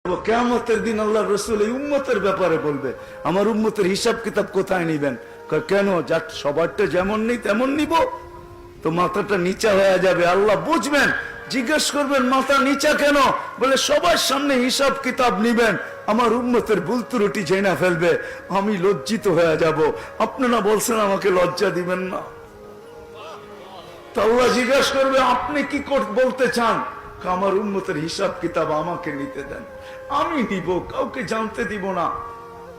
কিয়ামতের দিন আল্লাহ রাসূল এই উম্মতের ব্যাপারে বলবে, আমার উম্মতের হিসাব কিতাব কোথায় নিবেন? কেন সবারটা যেমন নেই তেমন নিব? তো মাথাটা নিচা হয়ে যাবে। আল্লাহ বুঝবেন, জিজ্ঞেস করবেন মাথা নিচা কেন? বলে সবার সামনে হিসাব কিতাব নিবেন, আমার উম্মতের ভুল ত্রুটি জেনে ফেলবে, আমি লজ্জিত হয়ে যাব। আপনারা বলছেন আমাকে লজ্জা দিবেন না। তো আল্লাহ জিজ্ঞেস করবে আপনি কি বলতে চান? আমার উম্মতের হিসাব কিতাব আমাকে নিতে দেন, আমি নিব, কাউকে জানতে দিব না।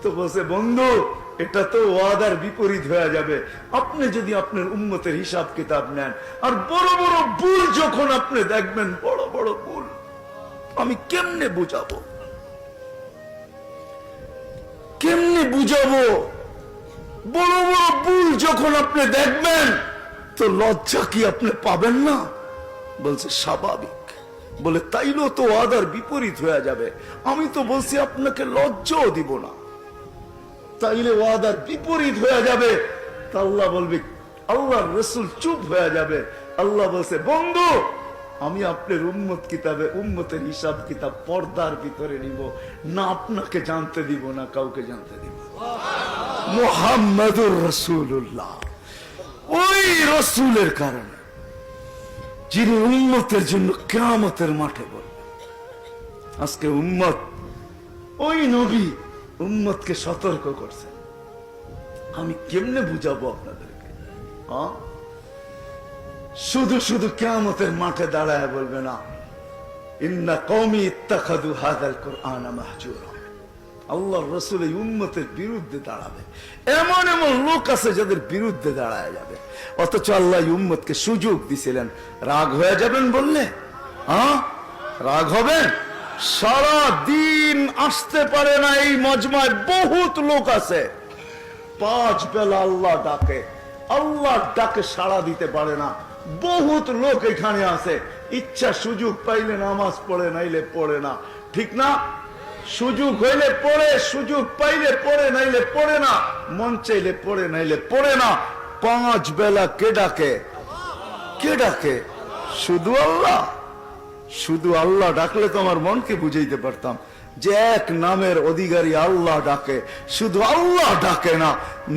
তো বলছে বন্ধু, এটা তো ওয়াদার বিপরীত হয়ে যাবে। আপনি যদি আপনার উম্মতের হিসাব কিতাব নেন আর বড় বড় ভুল যখন আপনি দেখবেন, বড় বড় ভুল, আমি কেমনে বুঝাবো? কেমনে বুঝাবো? বড় বড় ভুল যখন আপনি দেখবেন, তো লজ্জা কি আপনি পাবেন না? বলছে স্বাভাবিক। বলে তাইলেও তো ওয়াদার বিপরীত হয়ে যাবে। আমি তো বলছি আপনাকে লজ্জাও দিব না, তাইলে ওয়াদার বিপরীত হয়ে যাবে। তা আল্লাহ বলবে, আল্লাহর রাসূল চুপ হয়ে যাবে। আল্লাহ বলছে বন্ধু, আমি আপনার উম্মতের হিসাব কিতাব পর্দার ভিতরে নিব না, আপনাকে জানতে দিব না, কাউকে জানতে দিব। মুহাম্মাদুর রাসূলুল্লাহ, ওই রাসূলের কারণে যিনি উম্মতের জন্য কিয়ামতের মাঠে বলবেন। আজকে উম্মত, ওই নবী উম্মতকে সতর্ক করছেন। আমি কেমনে বুঝাবো আপনাদেরকে? শুধু শুধু কিয়ামতের মাঠে দাঁড়ায় বলবে না, ইন্না কওমি ইত্তাখাযু হাযাল কুরআনা মাহজুরা। আল্লাহর রাসূল এই উম্মতের বিরুদ্ধে দাঁড়াবে। এমন এমন লোক আছে যাদের বিরুদ্ধে দাঁড়ায় যাবে, অথচ আল্লাহ উম্মতকে সুযোগ দিছিলেন। রাগ হয়ে যাবেন বললে? রাগ হবেন? সারা দিন আসতে পারে না এই মজমায় বহুত লোক আছে, 5 বেলা আল্লাহ ডাকে, আল্লাহর ডাকে সাড়া দিতে পারে না। বহুত লোক এখানে আছে, ইচ্ছা সুযোগ পাইলে নামাজ পড়ে, নাইলে পড়ে না। ঠিক না? সুযোগ হইলে পড়ে, সুযোগ পাইলে পড়ে, নাইলে পড়ে না। মন চাইলে পড়ে, নাইলে পড়ে না। 5 বেলা কে ডাকে? কে ডাকে? শুধু আল্লাহ। শুধু আল্লাহ ডাকলে তো আমার মনকে বুঝাইতে পারতাম যে এক নামের অধিকারী আল্লাহ ডাকে। শুধু আল্লাহ ডাকে না,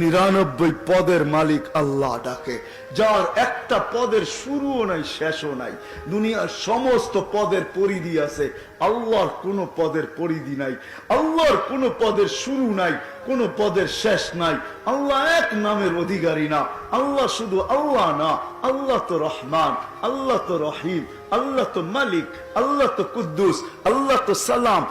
99 পদের মালিক আল্লাহ ডাকে, যার একটা পদের শুরুও নাই শেষও নাই। দুনিয়ার সমস্ত পদের পরিধি আছে, আল্লাহর কোন পদের পরিধি নাই। আল্লাহর কোন পদের শুরু নাই, কোন পদের শেষ নাই। আল্লাহ এক নামের অধিকারী না। আল্লাহ শুধু আল্লাহ না, আল্লাহ তো রহমান, আল্লাহ তো রহিম, আল্লাহ তো মালিক, আল্লাহ তো কুদ্দুস, আল্লাহ তো সালাম।